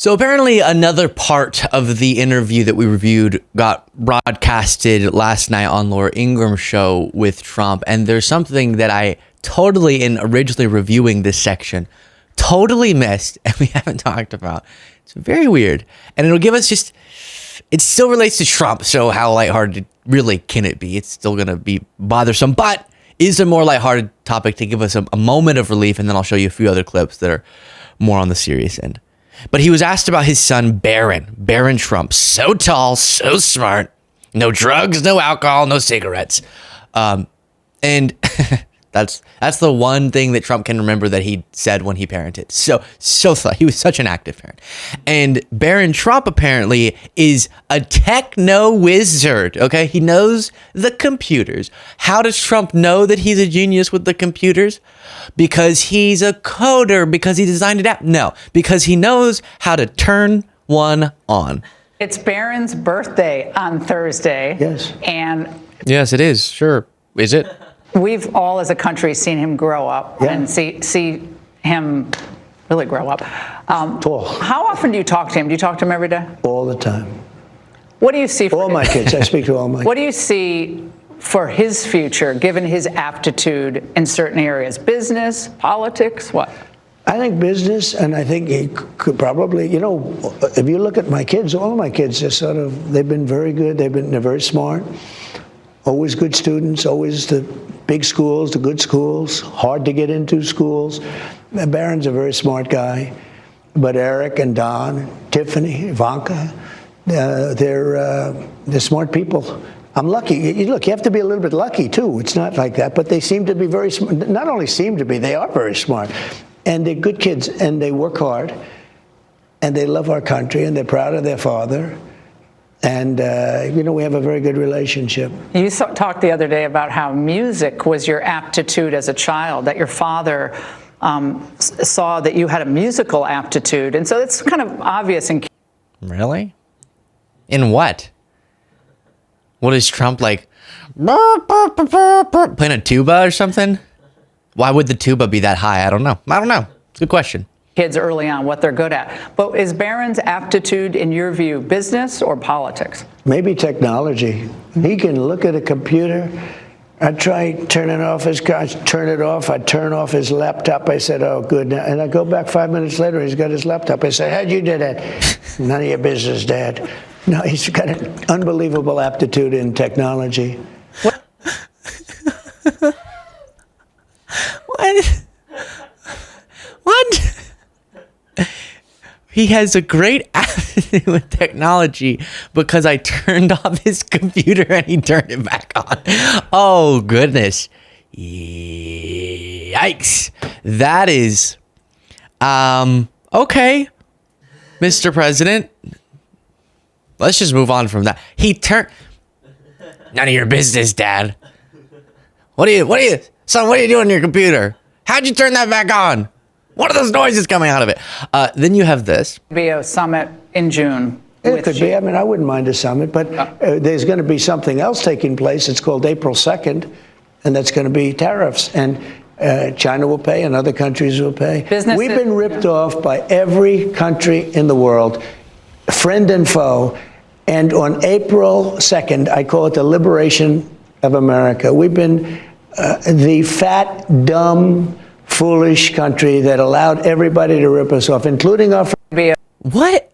So apparently another part of the interview that we reviewed got broadcasted last night on Laura Ingram's show with Trump. And there's something that I totally, in originally reviewing this section, totally missed and we haven't talked about. It's very weird. And it'll give us just, it still relates to Trump. So how lighthearted really can it be? It's still going to be bothersome, but is a more lighthearted topic to give us a moment of relief. And then I'll show you a few other clips that are more on the serious end. But he was asked about his son, Barron Trump. So tall, so smart. No drugs, no alcohol, no cigarettes. And that's the one thing that Trump can remember that he said when he parented. He was such an active parent. And Barron Trump apparently is a techno wizard. Okay, he knows the computers. How does Trump know that he's a genius with the computers? Because he's a coder, because he designed it out? No, because he knows how to turn one on. It's Barron's birthday on Thursday. Yes. And yes, it is. Sure. Is it? We've all as a country seen him grow up and see him really grow up. Tall. How often do you talk to him? Do you talk to him every day? All the time. What do you see for all my kids? I speak to all my kids. What do you see for his future, given his aptitude in certain areas? Business, politics, what? I think business, and I think he could probably, if you look at my kids, all of my kids are they've been very good. They're very smart. Always good students, always the big schools, the good schools, hard to get into schools. Barron's a very smart guy. But Eric and Don, Tiffany, Ivanka, they're smart people. I'm lucky. Look, you have to be a little bit lucky, too. It's not like that. But they seem to be very smart. Not only seem to be, they are very smart. And they're good kids, and they work hard. And they love our country, and they're proud of their father. And, we have a very good relationship. You talked the other day about how music was your aptitude as a child, that your father saw that you had a musical aptitude. And so it's kind of obvious. Really? In what? What is Trump like? Playing a tuba or something? Why would the tuba be that high? I don't know. It's a good question. Kids early on, what they're good at. But is Barron's aptitude, in your view, business or politics? Maybe technology. He can look at a computer. I try turning off his car, turn it off. I turn off his laptop. I said, oh, good. And I go back 5 minutes later, he's got his laptop. I said, how'd you do that? None of your business, Dad. No, he's got an unbelievable aptitude in technology. What? He has a great attitude with technology because I turned off his computer and he turned it back on. Oh, goodness. Yikes. That is, okay, Mr. President. Let's just move on from that. None of your business, Dad. Son, what are you doing on your computer? How'd you turn that back on? What are those noises coming out of it? Then you have this. Be a summit in June. It could be. I mean, I wouldn't mind a summit, but there's going to be something else taking place. It's called April 2nd, and that's going to be tariffs. And China will pay, and other countries will pay. We've been ripped off by every country in the world, friend and foe. And on April 2nd, I call it the liberation of America. We've been the fat, dumb, foolish country that allowed everybody to rip us off, including our friends.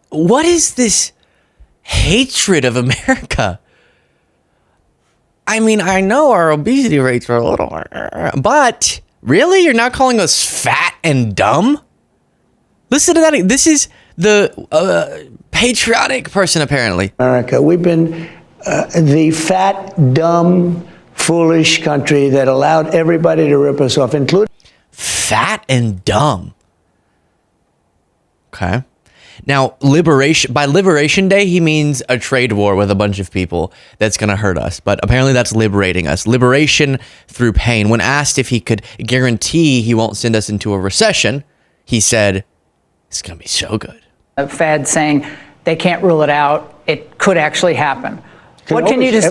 What is this hatred of America? I mean, I know our obesity rates are a little, but really, you're not calling us fat and dumb? Listen to that. This is the patriotic person, apparently. America, we've been the fat, dumb, foolish country that allowed everybody to rip us off, including fat and dumb. Okay. Now, by Liberation Day, he means a trade war with a bunch of people that's going to hurt us. But apparently that's liberating us. Liberation through pain. When asked if he could guarantee he won't send us into a recession, he said, it's going to be so good. The Fed saying they can't rule it out. It could actually happen. What can you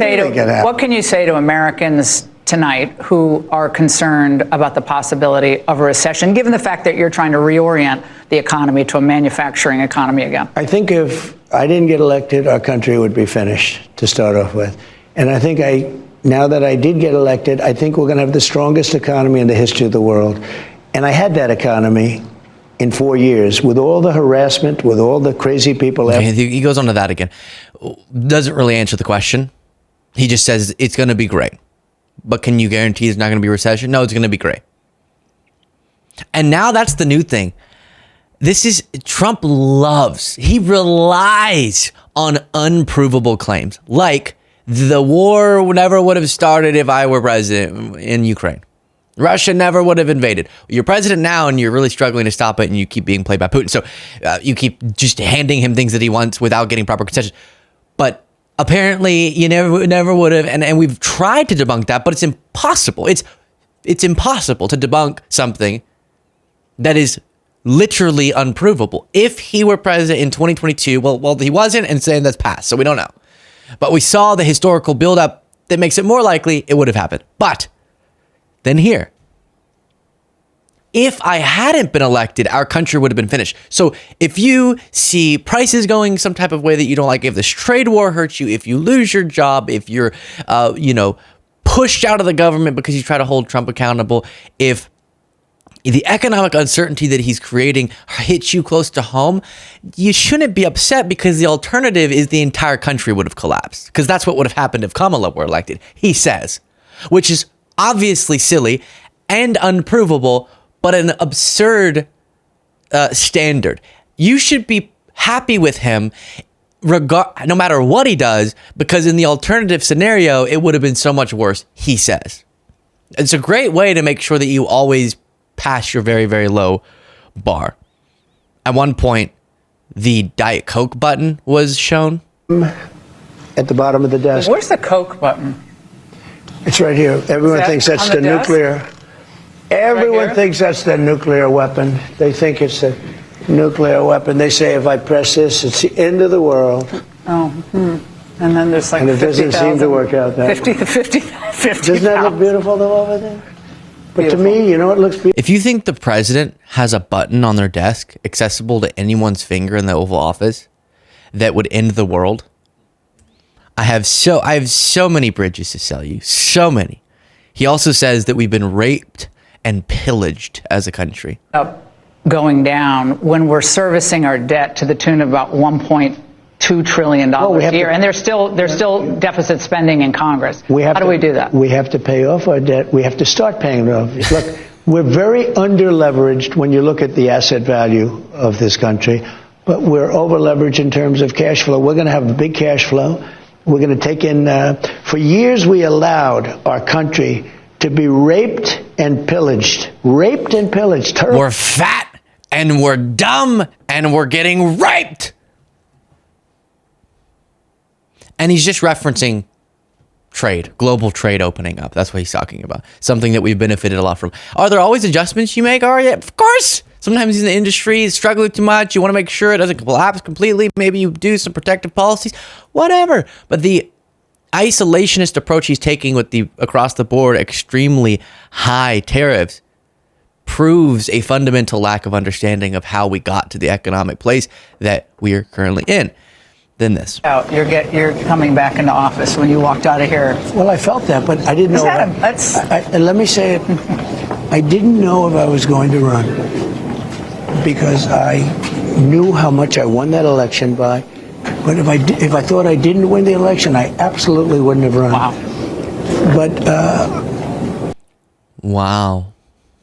say to Americans tonight who are concerned about the possibility of a recession, given the fact that you're trying to reorient the economy to a manufacturing economy again? I think if I didn't get elected, our country would be finished to start off with. And I think now that I did get elected, I think we're going to have the strongest economy in the history of the world. And I had that economy in 4 years with all the harassment, with all the crazy people. Okay, he goes on to that again. Doesn't really answer the question. He just says it's going to be great. But can you guarantee it's not going to be a recession? No, it's going to be great. And now that's the new thing. Trump he relies on unprovable claims. Like the war never would have started if I were president in Ukraine. Russia never would have invaded. You're president now and you're really struggling to stop it and you keep being played by Putin. So you keep just handing him things that he wants without getting proper concessions. But apparently you never would have. And we've tried to debunk that, but it's impossible. It's impossible to debunk something that is literally unprovable. If he were president in 2022, well, he wasn't, and saying that's passed, so we don't know. But we saw the historical buildup that makes it more likely it would have happened. But then here, if I hadn't been elected, our country would have been finished. So if you see prices going some type of way that you don't like, if this trade war hurts you, if you lose your job, if you're, pushed out of the government because you try to hold Trump accountable, if the economic uncertainty that he's creating hits you close to home, you shouldn't be upset because the alternative is the entire country would have collapsed. Because that's what would have happened if Kamala were elected, he says, which is obviously silly and unprovable, but an absurd standard. You should be happy with him no matter what he does, because in the alternative scenario, it would have been so much worse, he says. It's a great way to make sure that you always pass your very, very low bar. At one point, the Diet Coke button was shown. At the bottom of the desk. Where's the Coke button? It's right here. Everyone thinks that's the nuclear. Everyone thinks that's the nuclear weapon. They think it's the nuclear weapon. They say if I press this, it's the end of the world. And then there's like 50,000. And it doesn't seem to work out that way. 50. Doesn't that look beautiful though over there? But beautiful. To me, you know, it looks beautiful. If you think the president has a button on their desk accessible to anyone's finger in the Oval Office that would end the world, I have so many bridges to sell you. So many. He also says that we've been raped and pillaged as a country. Going down when we're servicing our debt to the tune of about $1.2 trillion a year, and there's still deficit spending in Congress. How do we do that? We have to pay off our debt. We have to start paying it off. Look, we're very under-leveraged when you look at the asset value of this country, but we're over-leveraged in terms of cash flow. We're going to have a big cash flow. We're going to take in, for years we allowed our country to be raped and pillaged. Raped and pillaged. Terrible. We're fat and we're dumb and we're getting raped. And he's just referencing trade, global trade opening up. That's what he's talking about. Something that we've benefited a lot from. Are there always adjustments you make? Yeah, of course. Sometimes in the industry is struggling too much. You want to make sure it doesn't collapse completely. Maybe you do some protective policies, whatever. But the isolationist approach he's taking with the across the board extremely high tariffs proves a fundamental lack of understanding of how we got to the economic place that we are currently in. Then this. You're coming back into office when you walked out of here. Well, I felt that, but I didn't know. And let me say it. I didn't know if I was going to run because I knew how much I won that election by. But if I thought I didn't win the election, I absolutely wouldn't have run. Wow. But wow,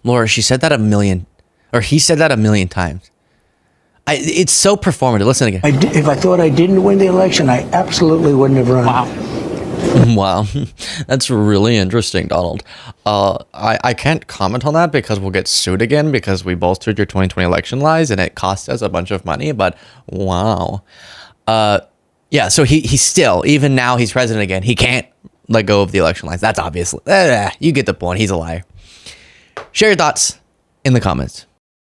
Laura, he said that a million times. It's so performative. Listen again. If I thought I didn't win the election, I absolutely wouldn't have run. Wow. Wow. That's really interesting, Donald. I can't comment on that because we'll get sued again because we bolstered your 2020 election lies and it cost us a bunch of money. But wow. Yeah, so he's still, even now he's president again, he can't let go of the election lies. That's obviously, you get the point. He's a liar. Share your thoughts in the comments.